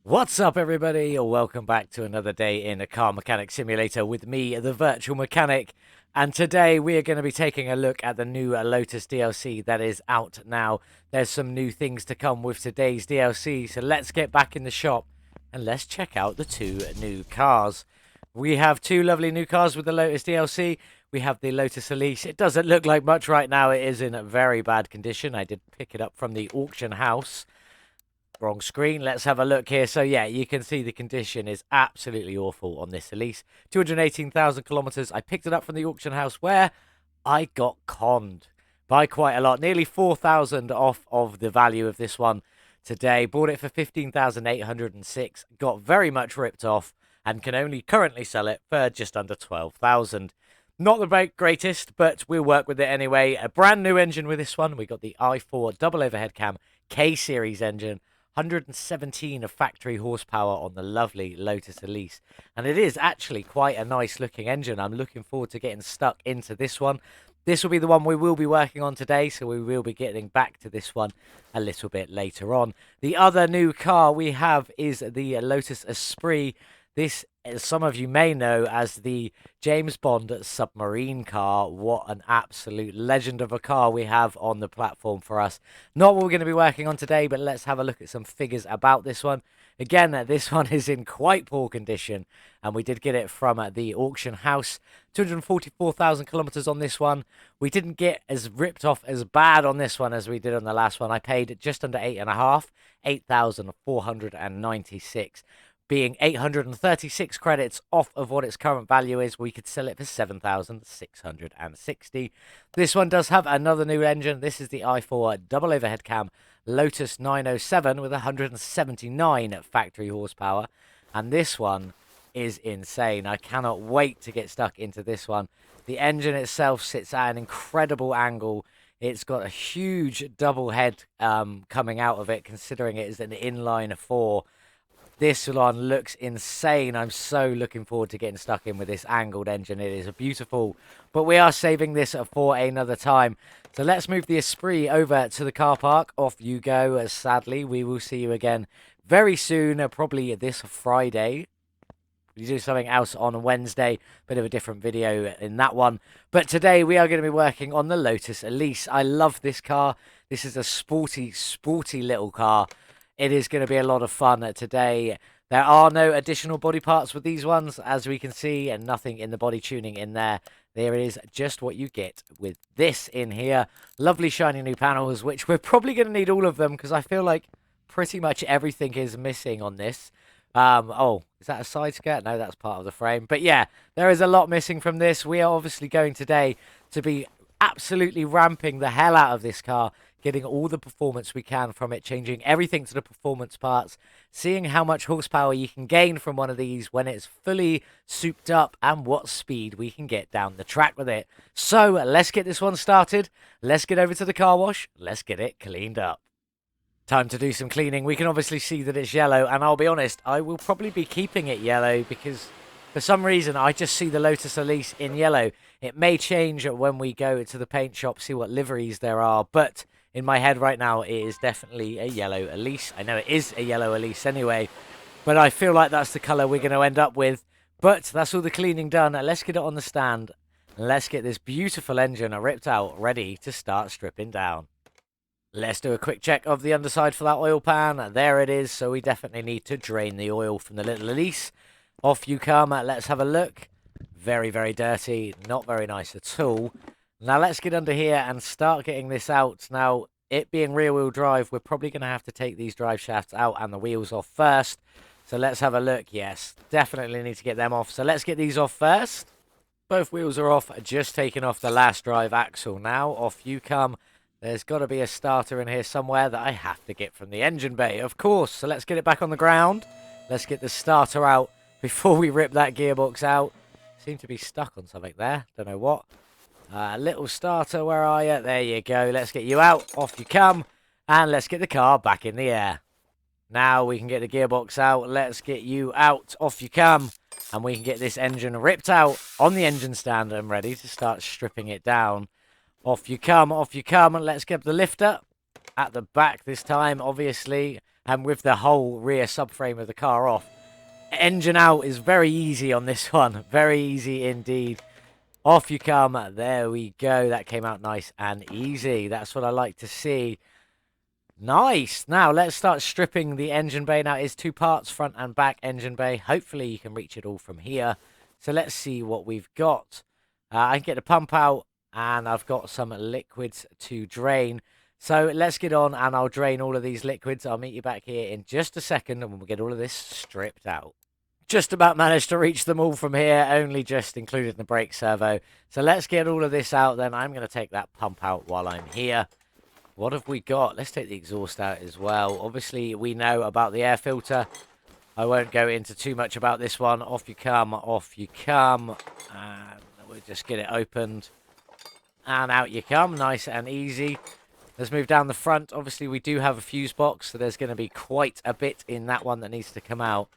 What's up, everybody? Welcome back to another day in a car mechanic simulator with me, the virtual mechanic. And today we are going to be taking a look at the new Lotus DLC that is out now. There's some new things to come with today's DLC, so let's get back in the shop and let's check out the two new cars. We have two lovely new cars with the Lotus DLC. We have the Lotus Elise. It doesn't look like much right now. It is in a very bad condition. I did pick it up from the auction house. Wrong screen. Let's have a look here. So yeah, you can see the condition is absolutely awful on this Elise. 218,000 kilometers. I picked it up from the auction house where I got conned by quite a lot. Nearly 4,000 off of the value of this one today. Bought it for 15,806. Got very much ripped off and can only currently sell it for just under 12,000. Not the greatest, but we'll work with it anyway. A brand new engine with this one. We got the i4 double overhead cam K-series engine. 117 of factory horsepower on the lovely Lotus Elise. And it is actually quite a nice looking engine. I'm looking forward to getting stuck into this one. This will be the one we will be working on today, so we will be getting back to this one a little bit later on. The other new car we have is the Lotus Esprit. This, as some of you may know, as the James Bond submarine car. What an absolute legend of a car we have on the platform for us. Not what we're going to be working on today, but let's have a look at some figures about this one. Again, this one is in quite poor condition, and we did get it from the auction house. 244,000 kilometers on this one. We didn't get as ripped off as bad on this one as we did on the last one. I paid just under 8.5, 8,496. Being 836 credits off of what its current value is, we could sell it for 7,660. This one does have another new engine. This is the i4 double overhead cam Lotus 907 with 179 factory horsepower. And this one is insane. I cannot wait to get stuck into this one. The engine itself sits at an incredible angle. It's got a huge double head coming out of it, considering it is an inline 4. This one looks insane. I'm so looking forward to getting stuck in with this angled engine. It is beautiful, but we are saving this for another time. So let's move the Esprit over to the car park. Off you go. Sadly, we will see you again very soon, probably this Friday. We do something else on Wednesday, bit of a different video in that one. But today we are going to be working on the Lotus Elise. I love this car. This is a sporty little car. It is going to be a lot of fun today. There are no additional body parts with these ones, as we can see, and nothing in the body tuning in there. There is just what you get with this in here. Lovely shiny new panels, which we're probably going to need all of them, because I feel like pretty much everything is missing on this. Oh, is that a side skirt? No, that's part of the frame. But yeah, there is a lot missing from this. We are obviously going today to be absolutely ramping the hell out of this car, getting all the performance we can from it, changing everything to the performance parts, seeing how much horsepower you can gain from one of these when it's fully souped up, and what speed we can get down the track with it. So let's get this one started. Let's get over to the car wash. Let's get it cleaned up. Time to do some cleaning. We can obviously see that it's yellow, and I'll be honest, I will probably be keeping it yellow because for some reason I just see the Lotus Elise in yellow. It may change when we go to the paint shop, see what liveries there are, but in my head right now, it is definitely a yellow Elise. I know it is a yellow Elise anyway, but I feel like that's the colour we're going to end up with. But that's all the cleaning done. Let's get it on the stand. Let's get this beautiful engine ripped out, ready to start stripping down. Let's do a quick check of the underside for that oil pan. There it is, so we definitely need to drain the oil from the little Elise. Off you come. Let's have a look. Very, very dirty. Not very nice at all. Now let's get under here and start getting this out. Now, it being rear-wheel drive, we're probably going to have to take these drive shafts out and the wheels off first. So let's have a look. Yes, definitely need to get them off. So let's get these off first. Both wheels are off. Just taking off the last drive axle now. Off you come. There's got to be a starter in here somewhere that I have to get from the engine bay, of course. So let's get it back on the ground. Let's get the starter out before we rip that gearbox out. Seem to be stuck on something there. Don't know what. Little starter, where are you? There you go. Let's get you out. Off you come. And let's get the car back in the air. Now we can get the gearbox out. Let's get you out. Off you come. And we can get this engine ripped out on the engine stand and ready to start stripping it down. Off you come. Off you come. And let's get the lifter at the back this time, obviously. and with the whole rear subframe of the car off. Engine out is very easy on this one. Very easy indeed. Off you come. There we go. That came out nice and easy. That's what I like to see. Nice. Now, let's start stripping the engine bay. Now, it's two parts, front and back engine bay. Hopefully, you can reach it all from here. So, let's see what we've got. I can get the pump out, and I've got some liquids to drain. So, let's get on, and I'll drain all of these liquids. I'll meet you back here in just a second, and we'll get all of this stripped out. Just about managed to reach them all from here, only just included the brake servo. So, let's get all of this out, then. I'm going to take that pump out while I'm here. What have we got? Let's take the exhaust out as well. Obviously, we know about the air filter. I won't go into too much about this one. Off you come, off you come. And we'll just get it opened. And out you come, nice and easy. Let's move down the front. Obviously, we do have a fuse box, so there's going to be quite a bit in that one that needs to come out.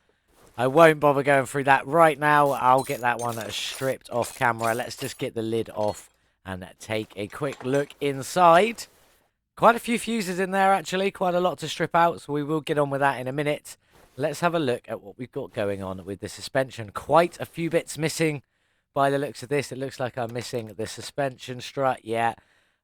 I won't bother going through that right now. I'll get that one stripped off camera. Let's just get the lid off and take a quick look inside. Quite a few fuses in there, actually. Quite a lot to strip out, so we will get on with that in a minute. Let's have a look at what we've got going on with the suspension. Quite a few bits missing by the looks of this. It looks like I'm missing the suspension strut, yeah.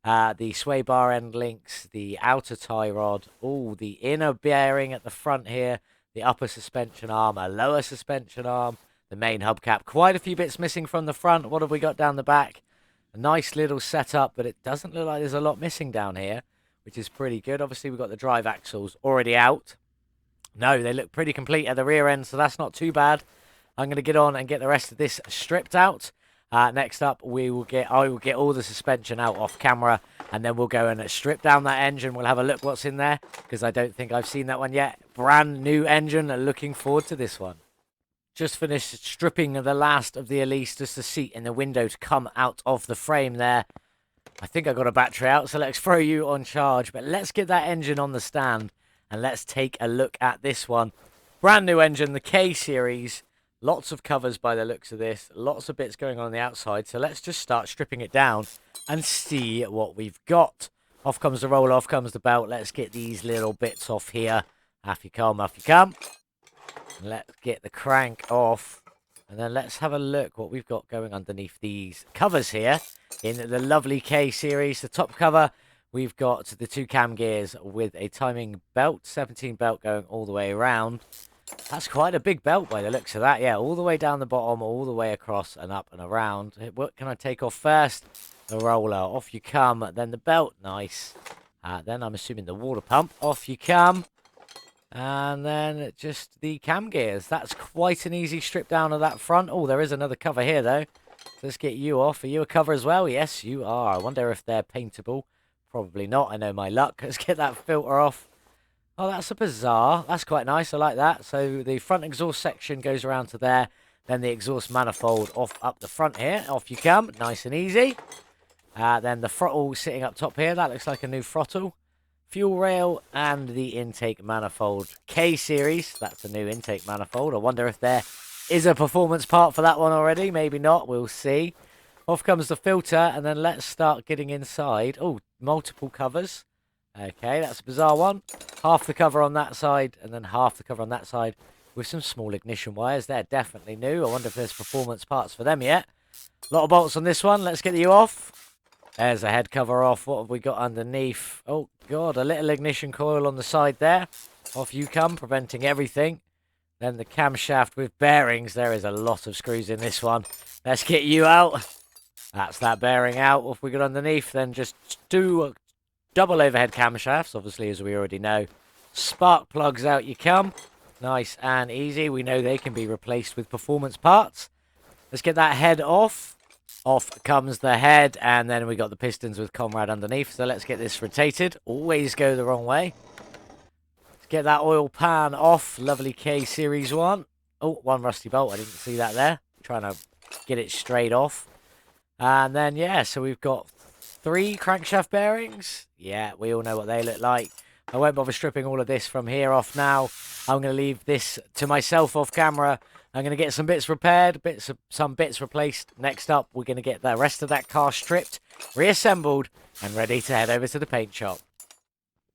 The sway bar end links, the outer tie rod, the inner bearing at the front here, the upper suspension arm, a lower suspension arm, the main hubcap. Quite a few bits missing from the front. What have we got down the back? A nice little setup, but it doesn't look like there's a lot missing down here, which is pretty good. Obviously, we've got the drive axles already out. No, they look pretty complete at the rear end, so that's not too bad. I'm going to get on and get the rest of this stripped out. Next up, I will get all the suspension out off camera, and then we'll go and strip down that engine. We'll have a look what's in there, because I don't think I've seen that one yet. Brand new engine, looking forward to this one. Just finished stripping the last of the Elise, just the seat and the window to come out of the frame there. I think I got a battery out, so let's throw you on charge. But let's get that engine on the stand, and let's take a look at this one. Brand new engine, the K series. Lots of covers by the looks of this. Lots of bits going on the outside. So let's just start stripping it down and see what we've got. Off comes the roller, off comes the belt. Let's get these little bits off here. Off you come, off you come. Let's get the crank off. And then let's have a look what we've got going underneath these covers here. In the lovely K series, the top cover, we've got the two cam gears with a timing belt, 17 belt going all the way around. That's quite a big belt by the looks of that. Yeah, all the way down the bottom, all the way across and up and around. What can I take off first? The roller. Off you come. Then the belt. Nice. Then I'm assuming the water pump. Off you come. And then just the cam gears. That's quite an easy strip down of that front. Oh, there is another cover here, though. Let's get you off. Are you a cover as well? Yes, you are. I wonder if they're paintable. Probably not. I know my luck. Let's get that filter off. Oh, that's a bizarre. That's quite nice. I like that. So the front exhaust section goes around to there. Then the exhaust manifold off up the front here. Off you come. Nice and easy. Then the throttle sitting up top here. That looks like a new throttle. Fuel rail and the intake manifold. K series. That's a new intake manifold. I wonder if there is a performance part for that one already. Maybe not. We'll see. Off comes the filter. And then let's start getting inside. Oh, multiple covers. Okay, that's a bizarre one. Half the cover on that side, and then half the cover on that side with some small ignition wires. They're definitely new. I wonder if there's performance parts for them yet. A lot of bolts on this one. Let's get you off. There's a head cover off. What have we got underneath? Oh, God, a little ignition coil on the side there. Off you come, preventing everything. Then the camshaft with bearings. There is a lot of screws in this one. Let's get you out. That's that bearing out. What have we got underneath? Then just do double overhead camshafts, obviously, as we already know. Spark plugs, out you come. Nice and easy. We know they can be replaced with performance parts. Let's get that head off. Off comes the head, and then we got the pistons with Comrade underneath. So let's get this rotated. Always go the wrong way. Let's get that oil pan off. Lovely K Series 1. Oh, one rusty bolt. I didn't see that there. Trying to get it straight off. And then, yeah, so we've got 3 crankshaft bearings. Yeah, we all know what they look like. I won't bother stripping all of this from here off now. I'm going to leave this to myself off camera. I'm going to get some bits repaired, some bits replaced. Next up, we're going to get the rest of that car stripped, reassembled, and ready to head over to the paint shop.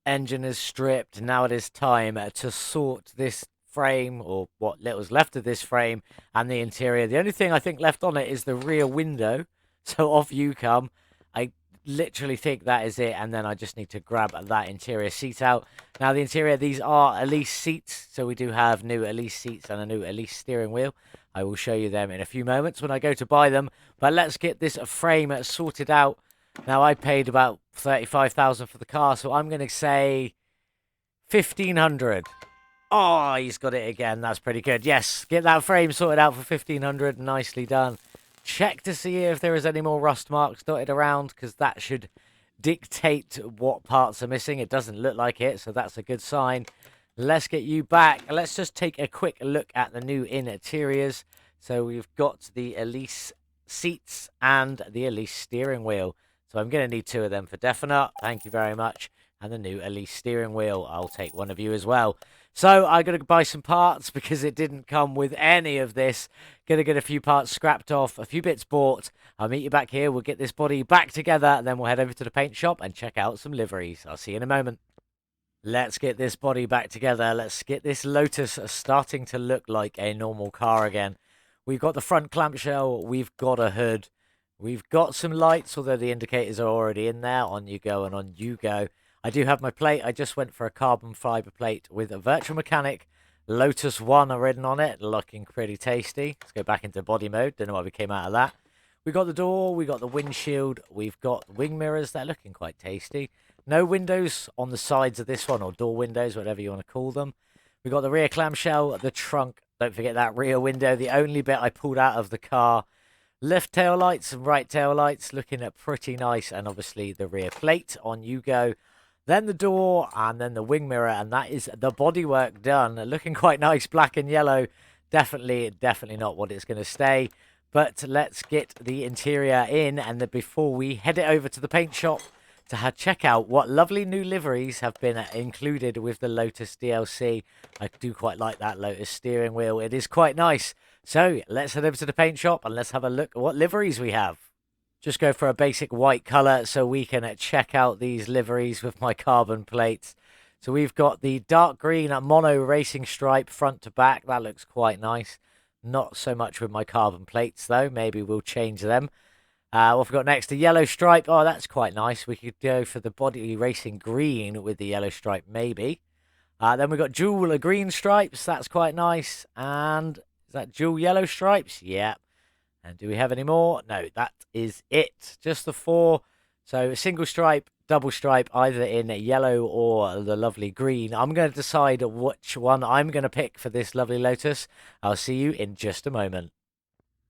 Engine is stripped. Now it is time to sort this frame, or what little's left of this frame, and the interior. The only thing I think left on it is the rear window. So off you come. I literally think that is it, and then I just need to grab that interior seat out. Now the interior, these are Elise seats, so we do have new Elise seats and a new Elise steering wheel. I will show you them in a few moments when I go to buy them, but let's get this frame sorted out. Now I paid about 35,000 for the car, so I'm going to say 1,500. Oh, he's got it again. That's pretty good. Yes, get that frame sorted out for 1,500. Nicely done. Check to see if there is any more rust marks dotted around, because that should dictate what parts are missing. It doesn't look like it, so that's a good sign. Let's get you back. Let's just take a quick look at the new interiors. So we've got the Elise seats and the Elise steering wheel. So I'm going to need 2 of them for definite. Thank you very much. And the new Elise steering wheel. I'll take 1 of you as well. So I got to buy some parts because it didn't come with any of this. Gonna get a few parts scrapped off, a few bits bought. I'll meet you back here. We'll get this body back together. Then we'll head over to the paint shop and check out some liveries. I'll see you in a moment. Let's get this body back together. Let's get this Lotus starting to look like a normal car again. We've got the front clamshell. We've got a hood. We've got some lights, although the indicators are already in there. On you go and on you go. I do have my plate. I just went for a carbon fiber plate with a virtual mechanic Lotus 1 written on it. Looking pretty tasty. Let's go back into body mode. Don't know why we came out of that. We got the door. We got the windshield. We've got wing mirrors. They're looking quite tasty. No windows on the sides of this one, or door windows, whatever you want to call them. We got the rear clamshell, the trunk. Don't forget that rear window. The only bit I pulled out of the car. Left tail lights and right tail lights looking at pretty nice. And obviously the rear plate. On you go. Then the door, and then the wing mirror, and that is the bodywork done. Looking quite nice, black and yellow. Definitely not what it's going to stay. But let's get the interior in, and then before we head it over to the paint shop to check out what lovely new liveries have been included with the Lotus DLC. I do quite like that Lotus steering wheel. It is quite nice. So let's head over to the paint shop and let's have a look at what liveries we have. Just go for a basic white colour so we can check out these liveries with my carbon plates. So we've got the dark green mono racing stripe front to back. That looks quite nice. Not so much with my carbon plates though. Maybe we'll change them. What have we got next? The yellow stripe. Oh, that's quite nice. We could go for the body racing green with the yellow stripe maybe. Then we've got dual green stripes. That's quite nice. And is that dual yellow stripes? Yeah. And do we have any more? No, that is it. Just the 4. So a single stripe, double stripe, either in yellow or the lovely green. I'm going to decide which one I'm going to pick for this lovely Lotus. I'll see you in just a moment.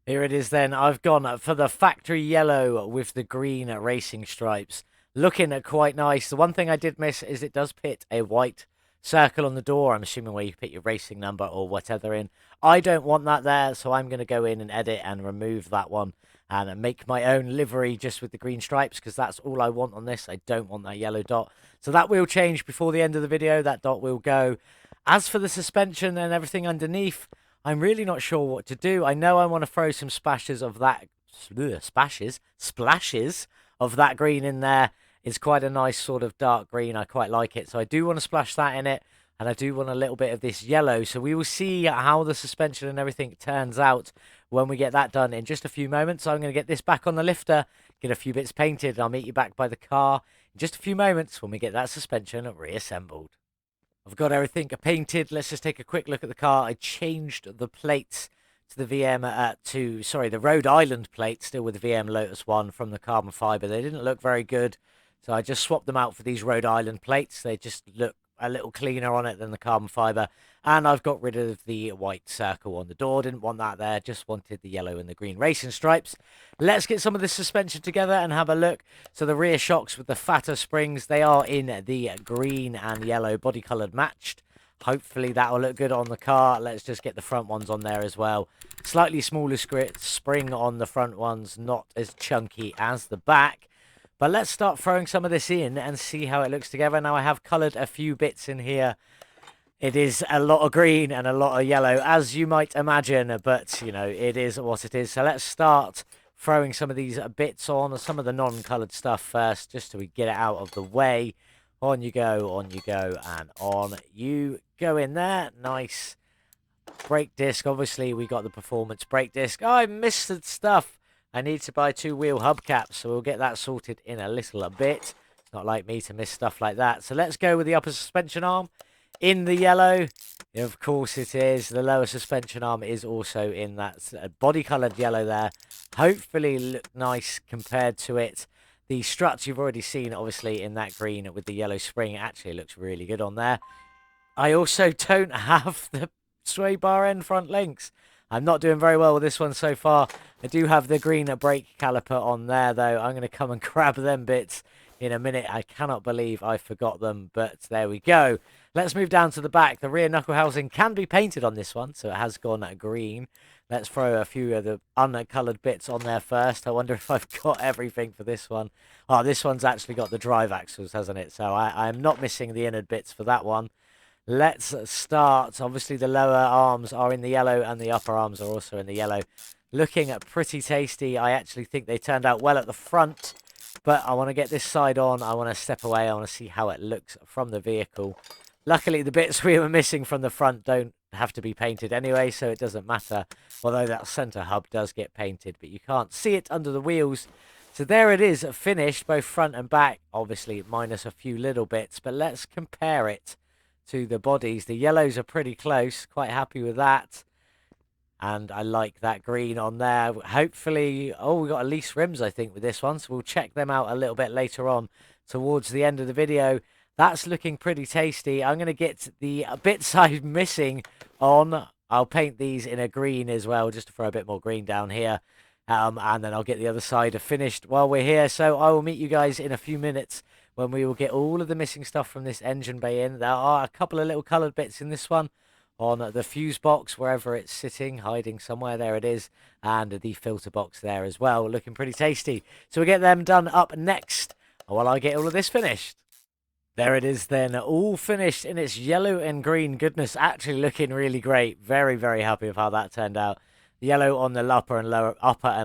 Here it is then. I've gone for the factory yellow with the green racing stripes. Looking quite nice. The one thing I did miss is it does put a white circle on the door. I'm assuming where you put your racing number or whatever in. I don't want that there, so I'm going to go in and edit and remove that one and make my own livery just with the green stripes, because that's all I want on this. I don't want that yellow dot. So that will change before the end of the video. That dot will go. As for the suspension and everything underneath, I'm really not sure what to do. I know I want to throw some splashes of that of that green in there. It's quite a nice sort of dark green. I quite like it. So I do want to splash that in it. And I do want a little bit of this yellow. So we will see how the suspension and everything turns out when we get that done in just a few moments. So I'm going to get this back on the lifter, get a few bits painted, and I'll meet you back by the car in just a few moments when we get that suspension reassembled. I've got everything painted. Let's just take a quick look at the car. I changed the plates to the the Rhode Island plate, still with the VM Lotus 1 from the carbon fiber. They didn't look very good. So I just swapped them out for these Rhode Island plates. They just look a little cleaner on it than the carbon fiber. And I've got rid of the white circle on the door. Didn't want that there. Just wanted the yellow and the green racing stripes. Let's get some of this suspension together and have a look. So the rear shocks with the fatter springs, they are in the green and yellow body coloured matched. Hopefully that will look good on the car. Let's just get the front ones on there as well. Slightly smaller spring on the front ones, not as chunky as the back. But let's start throwing some of this in and see how it looks together. Now I have coloured a few bits in here. It is a lot of green and a lot of yellow, as you might imagine. But, you know, it is what it is. So let's start throwing some of these bits on, some of the non-coloured stuff first, just so we get it out of the way. On you go, and on you go in there. Nice. Brake disc. Obviously, we got the performance brake disc. Oh, I missed the stuff. I need to buy 2 wheel hubcaps, so we'll get that sorted in a little bit. It's not like me to miss stuff like that. So let's go with the upper suspension arm in the yellow. Of course it is. The lower suspension arm is also in that body-coloured yellow there. Hopefully look nice compared to it. The struts you've already seen, obviously, in that green with the yellow spring. It actually looks really good on there. I also don't have the sway bar end front links. I'm not doing very well with this one so far. I do have the green brake caliper on there, though. I'm going to come and grab them bits in a minute. I cannot believe I forgot them, but there we go. Let's move down to the back. The rear knuckle housing can be painted on this one, so it has gone green. Let's throw a few of the uncoloured bits on there first. I wonder if I've got everything for this one. Oh, this one's actually got the drive axles, hasn't it? So I'm not missing the innard bits for that one. Let's start. Obviously, the lower arms are in the yellow and the upper arms are also in the yellow. Looking pretty tasty. I actually think they turned out well at the front, but I want to get this side on. I want to step away. I want to see how it looks from the vehicle. Luckily, the bits we were missing from the front don't have to be painted anyway, so it doesn't matter. Although that center hub does get painted, but you can't see it under the wheels. So there it is, finished, both front and back. Obviously, minus a few little bits, but let's compare it to the bodies. The yellows are pretty close. Quite happy with that. And I like that green on there. Hopefully, oh, we got Elise rims, I think, with this one. So we'll check them out a little bit later on towards the end of the video. That's looking pretty tasty. I'm going to get the bits I'm missing on. I'll paint these in a green as well, just to throw a bit more green down here. And then I'll get the other side finished while we're here. So I will meet you guys in a few minutes when we will get all of the missing stuff from this engine bay in. There are a couple of little coloured bits in this one on the fuse box, wherever it's sitting, hiding somewhere. There it is. And the filter box there as well, looking pretty tasty. So we'll get them done up next while I get all of this finished. There it is then, all finished in its yellow and green goodness. Actually looking really great. Very, very happy with how that turned out. The yellow on the upper and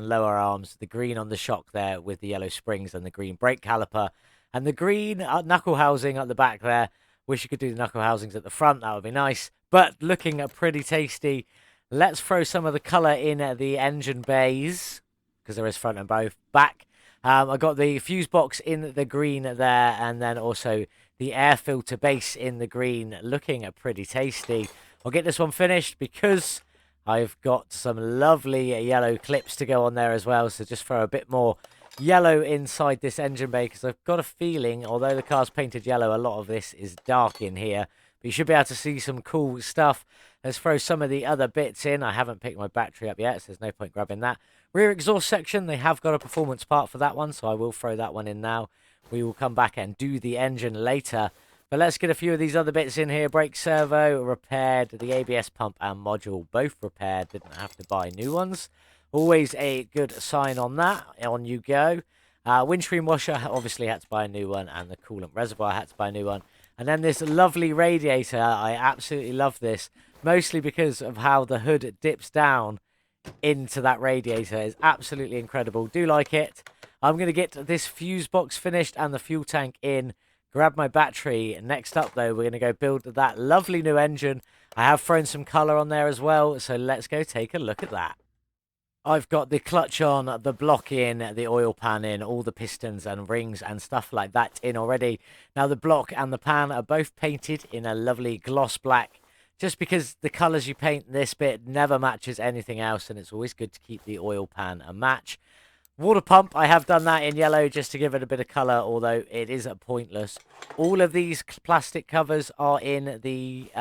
lower arms. The green on the shock there with the yellow springs and the green brake caliper. And the green knuckle housing at the back there. Wish you could do the knuckle housings at the front. That would be nice. But looking pretty tasty. Let's throw some of the colour in the engine bays, because there is front and both back. I got the fuse box in the green there, and then also the air filter base in the green, looking pretty tasty. I'll get this one finished because I've got some lovely yellow clips to go on there as well, so just throw a bit more yellow inside this engine bay, because I've got a feeling, although the car's painted yellow, a lot of this is dark in here. But you should be able to see some cool stuff. Let's throw some of the other bits in. I haven't picked my battery up yet, so there's no point grabbing that. Rear exhaust section, they have got a performance part for that one, so I will throw that one in now. We will come back and do the engine later. But let's get a few of these other bits in here. Brake servo repaired, the ABS pump and module both repaired. Didn't have to buy new ones. Always a good sign on that. On you go. Windscreen washer, obviously had to buy a new one, and the coolant reservoir had to buy a new one. And then this lovely radiator, I absolutely love this, mostly because of how the hood dips down into that radiator. Is absolutely incredible. Do like it. I'm going to get this fuse box finished and the fuel tank in, grab my battery. Next up, though, we're going to go build that lovely new engine. I have thrown some colour on there as well, so let's go take a look at that. I've got the clutch on, the block in, the oil pan in, all the pistons and rings and stuff like that in already. Now the block and the pan are both painted in a lovely gloss black, just because the colours you paint this bit never matches anything else, and it's always good to keep the oil pan a match. Water pump, I have done that in yellow just to give it a bit of colour, although it is pointless. All of these plastic covers are in the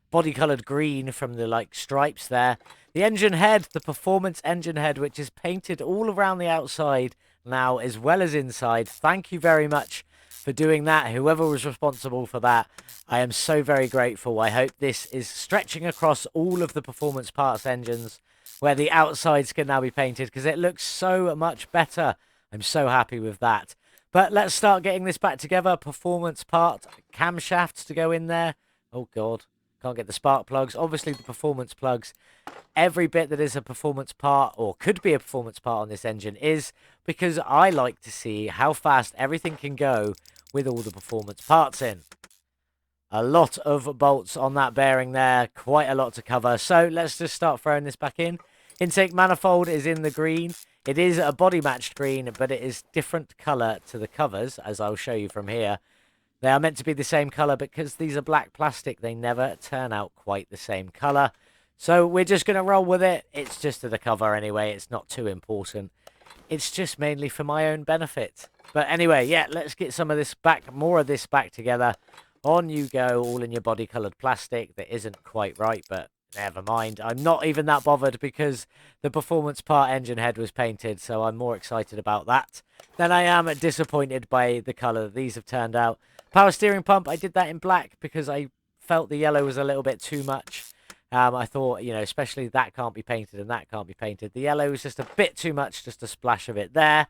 body coloured green from the stripes there. The engine head, the performance engine head, which is painted all around the outside now as well as inside. Thank you very much for doing that, whoever was responsible for that. I am so very grateful. I hope this is stretching across all of the performance parts engines where the outsides can now be painted, because it looks so much better. I'm so happy with that. But let's start getting this back together. Performance part, camshafts to go in there. Oh God, can't get the spark plugs. Obviously the performance plugs. Every bit that is a performance part, or could be a performance part on this engine, is because I like to see how fast everything can go with all the performance parts in. A lot of bolts on that bearing there, quite a lot to cover. So let's just start throwing this back in. Intake manifold is in the green. It is a body matched green, but it is different colour to the covers, as I'll show you from here. They are meant to be the same colour, because these are black plastic, they never turn out quite the same colour. So we're just going to roll with it. It's just to the cover anyway, it's not too important. It's just mainly for my own benefit. But anyway, yeah, let's get some of this back, more of this back together. On you go, all in your body coloured plastic. That isn't quite right, but never mind. I'm not even that bothered because the performance part engine head was painted, so I'm more excited about that than I am disappointed by the colour that these have turned out. Power steering pump, I did that in black because I felt the yellow was a little bit too much. I thought, you know, especially that can't be painted and that can't be painted. The yellow was just a bit too much, just a splash of it there.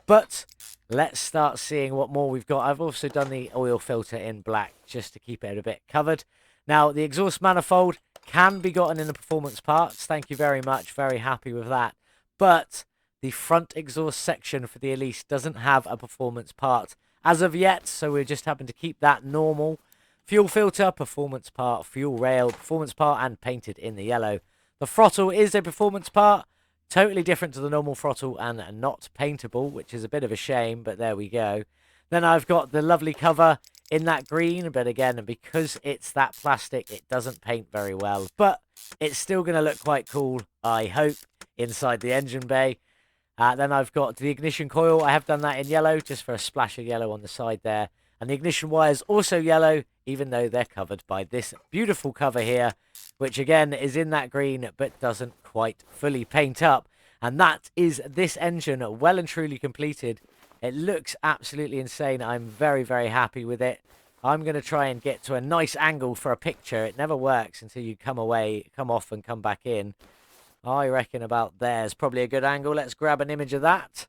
But let's start seeing what more we've got. I've also done the oil filter in black just to keep it a bit covered. Now, the exhaust manifold can be gotten in the performance parts. Thank you very much. Very happy with that. But the front exhaust section for the Elise doesn't have a performance part as of yet, so we're just having to keep that normal. Fuel filter, performance part, fuel rail, performance part, and painted in the yellow. The throttle is a performance part. Totally different to the normal throttle and not paintable, which is a bit of a shame, but there we go. Then I've got the lovely cover in that green, but again, because it's that plastic, it doesn't paint very well. But it's still going to look quite cool, I hope, inside the engine bay. Then I've got the ignition coil. I have done that in yellow, just for a splash of yellow on the side there. And the ignition wires also yellow, even though they're covered by this beautiful cover here, which again is in that green, but doesn't quite fully paint up. And that is this engine, well and truly completed. It looks absolutely insane. I'm very, very happy with it. I'm going to try and get to a nice angle for a picture. It never works until you come off and come back in. I reckon about there's probably a good angle. Let's grab an image of that.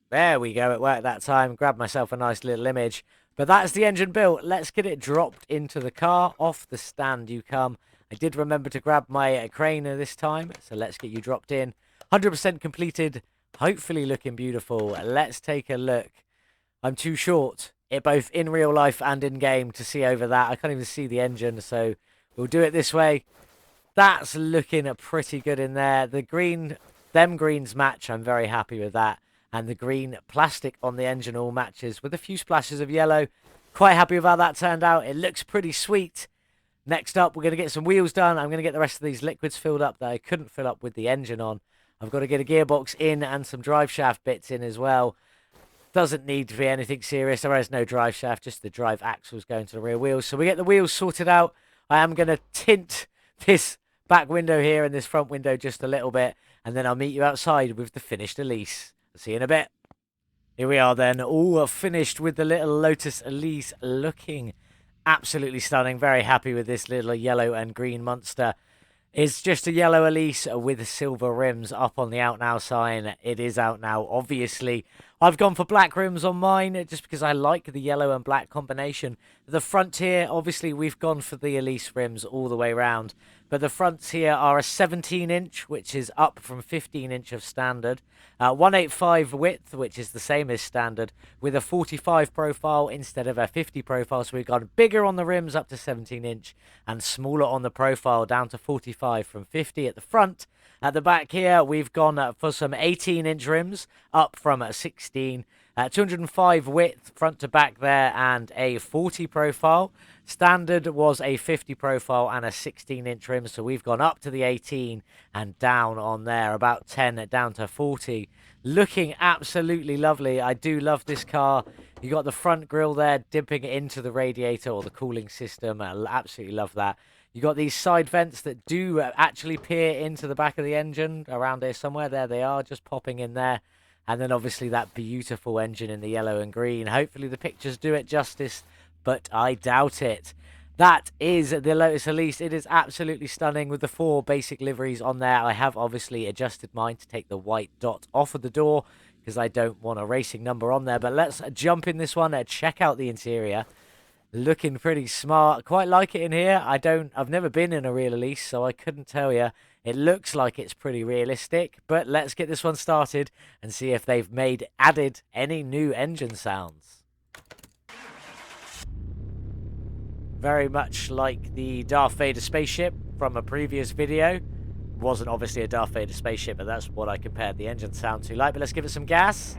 There we go. It worked that time. Grab myself a nice little image. But that's the engine built. Let's get it dropped into the car. Off the stand you come. I did remember to grab my crane this time. So let's get you dropped in. 100% completed. Hopefully looking beautiful. Let's take a look. I'm too short, both in real life and in game, to see over that. I can't even see the engine. So we'll do it this way. That's looking pretty good in there. The green, them greens match. I'm very happy with that. And the green plastic on the engine all matches with a few splashes of yellow. Quite happy with how that turned out. It looks pretty sweet. Next up, we're going to get some wheels done. I'm going to get the rest of these liquids filled up that I couldn't fill up with the engine on. I've got to get a gearbox in and some drive shaft bits in as well. Doesn't need to be anything serious. There is no drive shaft, just the drive axles going to the rear wheels. So we get the wheels sorted out. I am going to tint this back window here and this front window just a little bit, and then I'll meet you outside with the finished Elise. See you in a bit. Here we are then, all finished with the little Lotus Elise, looking absolutely stunning. Very happy with this little yellow and green monster. It's just a yellow Elise with silver rims up on the out now sign. It is out now, obviously. I've gone for black rims on mine just because I like the yellow and black combination. The front here, obviously, we've gone for the Elise rims all the way around. But the fronts here are a 17-inch, which is up from 15-inch of standard. 185 width, which is the same as standard, with a 45 profile instead of a 50 profile. So we've got bigger on the rims up to 17-inch and smaller on the profile down to 45 from 50 at the front. At the back here, we've gone for some 18-inch rims up from 16. 205 width front to back there and a 40 profile. Standard was a 50 profile and a 16-inch rim, so we've gone up to the 18 and down on there, about 10 down to 40. Looking absolutely lovely. I do love this car. You got the front grille there dipping into the radiator or the cooling system. I absolutely love that. You got these side vents that do actually peer into the back of the engine around here somewhere. There they are, just popping in there. And then obviously that beautiful engine in the yellow and green. Hopefully the pictures do it justice, but I doubt it. That is the Lotus Elise. It is absolutely stunning with the 4 basic liveries on there. I have obviously adjusted mine to take the white dot off of the door because I don't want a racing number on there. But let's jump in this one and check out the interior. Looking pretty smart. Quite like it in here. I've never been in a real Elise, so I couldn't tell you. It looks like it's pretty realistic, but let's get this one started and see if they've added any new engine sounds. Very much like the Darth Vader spaceship from a previous video. Wasn't obviously a Darth Vader spaceship, but that's what I compared the engine sound to like. But let's give it some gas.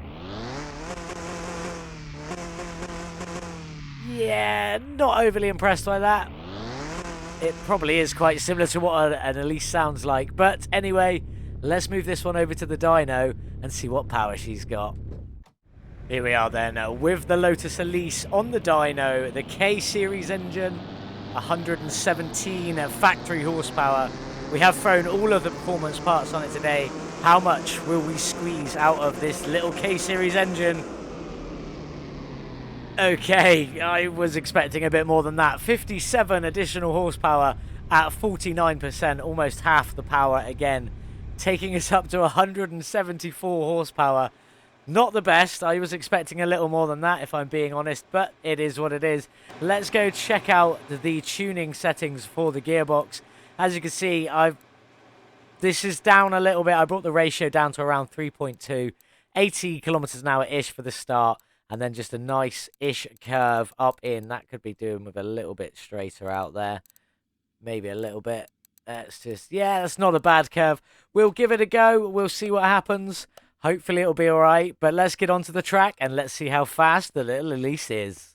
Yeah, not overly impressed by that. It probably is quite similar to what an Elise sounds like. But anyway, let's move this one over to the Dyno and see what power she's got. Here we are then, with the Lotus Elise on the Dyno, the K-Series engine, 117 factory horsepower. We have thrown all of the performance parts on it today. How much will we squeeze out of this little K-Series engine? Okay, I was expecting a bit more than that. 57 additional horsepower at 49%, almost half the power again, taking us up to 174 horsepower. Not the best. I was expecting a little more than that, if I'm being honest, but it is what it is. Let's go check out the tuning settings for the gearbox. As you can see, this is down a little bit. I brought the ratio down to around 3.2, 80 kilometers an hour-ish for the start. And then just a nice-ish curve up in. That could be doing with a little bit straighter out there. Maybe a little bit. That's just, yeah, that's not a bad curve. We'll give it a go. We'll see what happens. Hopefully it'll be all right. But let's get onto the track and let's see how fast the little Elise is.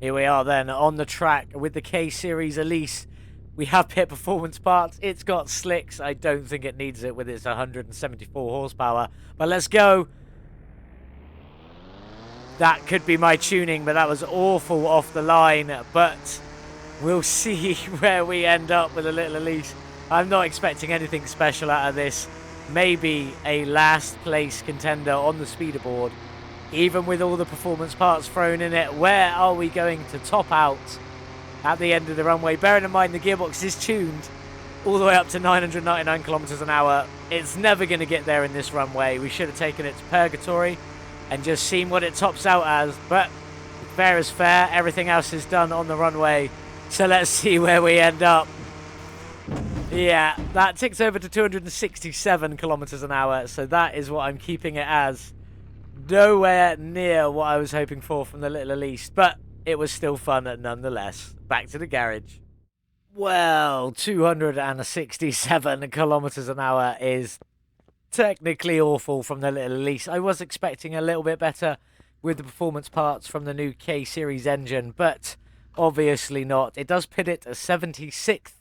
Here we are then on the track with the K-Series Elise. We have pit performance parts. It's got slicks. I don't think it needs it with its 174 horsepower. But let's go. That could be my tuning, but that was awful off the line. But we'll see where we end up with a little Elise. I'm not expecting anything special out of this. Maybe a last place contender on the speeder board. Even with all the performance parts thrown in it, where are we going to top out at the end of the runway? Bearing in mind the gearbox is tuned all the way up to 999 kilometers an hour. It's never going to get there in this runway. We should have taken it to purgatory and just seen what it tops out as, but fair is fair. Everything else is done on the runway, so let's see where we end up. Yeah, that ticks over to 267 kilometers an hour, so that is what I'm keeping it as. Nowhere near what I was hoping for from the little Elise, but it was still fun nonetheless. Back to the garage. Well, 267 kilometers an hour is technically awful from the little Elise. I was expecting a little bit better with the performance parts from the new K-Series engine, but obviously not. It does pit it as 76th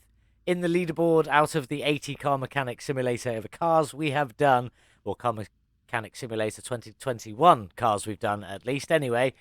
in the leaderboard out of the 80 car mechanic simulator of the cars we have done, or car mechanic simulator 2021 cars we've done at least anyway.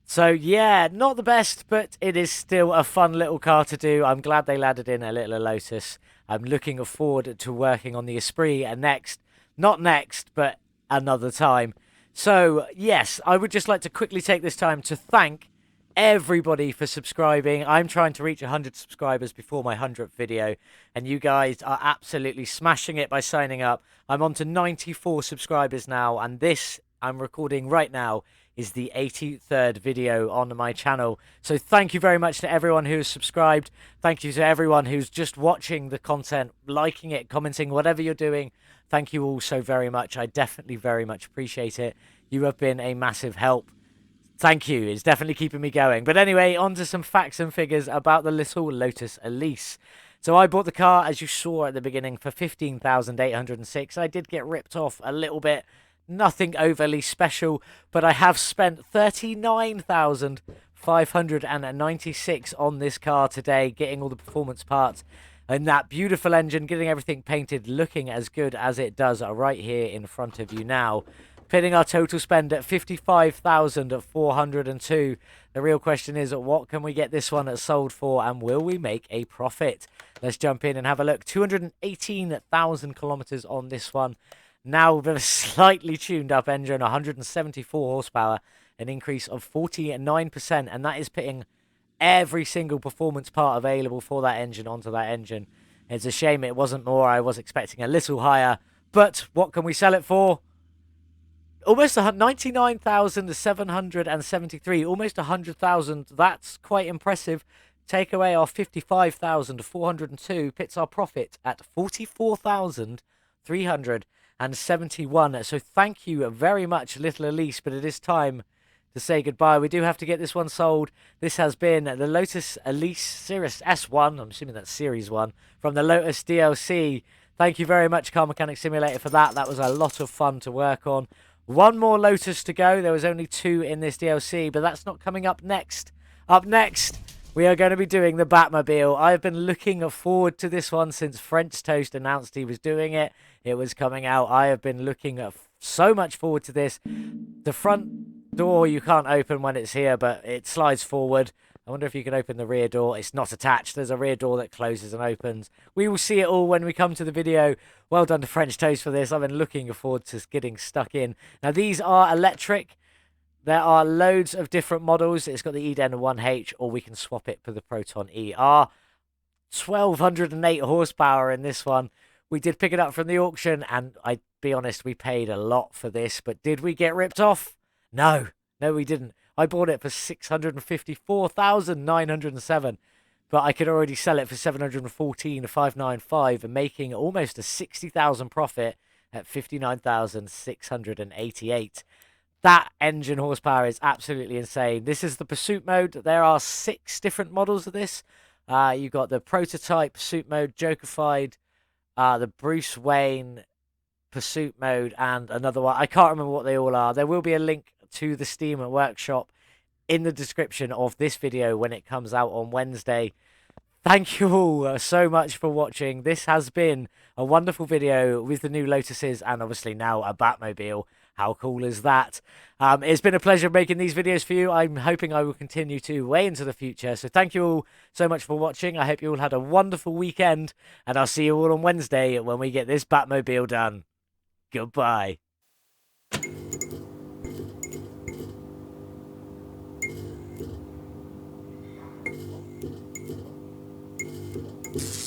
So yeah, not the best, but it is still a fun little car to do. I'm glad they landed in a little Lotus. I'm looking forward to working on the Esprit next. Not next, but another time. So, yes, I would just like to quickly take this time to thank everybody for subscribing. I'm trying to reach 100 subscribers before my 100th video, and you guys are absolutely smashing it by signing up. I'm on to 94 subscribers now, and this I'm recording right now is the 83rd video on my channel. So thank you very much to everyone who has subscribed. Thank you to everyone who's just watching the content, liking it, commenting, whatever you're doing. Thank you all so very much. I definitely very much appreciate it. You have been a massive help. Thank you. It's definitely keeping me going. But anyway, on to some facts and figures about the little Lotus Elise. So I bought the car, as you saw at the beginning, for 15,806. I did get ripped off a little bit. Nothing overly special, but I have spent 39,596 on this car today, getting all the performance parts and that beautiful engine, getting everything painted, looking as good as it does right here in front of you now. Pitting our total spend at 55,402. The real question is, what can we get this one sold for, and will we make a profit? Let's jump in and have a look. 218,000 kilometers on this one. Now with a slightly tuned up engine, 174 horsepower, an increase of 49%, and that is pitting every single performance part available for that engine onto that engine. It's a shame it wasn't more. I was expecting a little higher, but what can we sell it for? Almost 99,773, almost 100,000. That's quite impressive. Take away our 55,402, pits our profit at 44,371. So thank you very much, little Elise, but it is time to say goodbye. We do have to get this one sold. This has been the Lotus Elise Series S1. I'm assuming that's Series 1 from the Lotus DLC. Thank you very much, Car Mechanic Simulator, for that. That was a lot of fun to work on. One more Lotus to go. There was only 2 in this DLC, but that's not coming up next. Up next, we are going to be doing the Batmobile. I've been looking forward to this one since French Toast announced he was doing it. It was coming out. I have been looking so much forward to this. The front door you can't open when it's here, but it slides forward. I wonder if you can open the rear door. It's not attached. There's a rear door that closes and opens. We will see it all when we come to the video. Well done to French Toast for this. I've been looking forward to getting stuck in. Now, these are electric. There are loads of different models. It's got the Eden 1H, or we can swap it for the Proton ER. 1,208 horsepower in this one. We did pick it up from the auction, and I'd be honest, we paid a lot for this. But did we get ripped off? No. No, we didn't. I bought it for 654,907, but I could already sell it for 714,595 and making almost a 60,000 profit at 59,688. That engine horsepower is absolutely insane. This is the pursuit mode. There are 6 different models of this. You've got the prototype pursuit mode, Jokerfied, the Bruce Wayne pursuit mode, and another one. I can't remember what they all are. There will be a link to the Steam and Workshop in the description of this video when it comes out on Wednesday. Thank you all so much for watching. This has been a wonderful video with the new Lotuses and obviously now a Batmobile. How cool is that? It's been a pleasure making these videos for you. I'm hoping I will continue to way into the future. So thank you all so much for watching. I hope you all had a wonderful weekend, and I'll see you all on Wednesday when we get this Batmobile done. Goodbye. You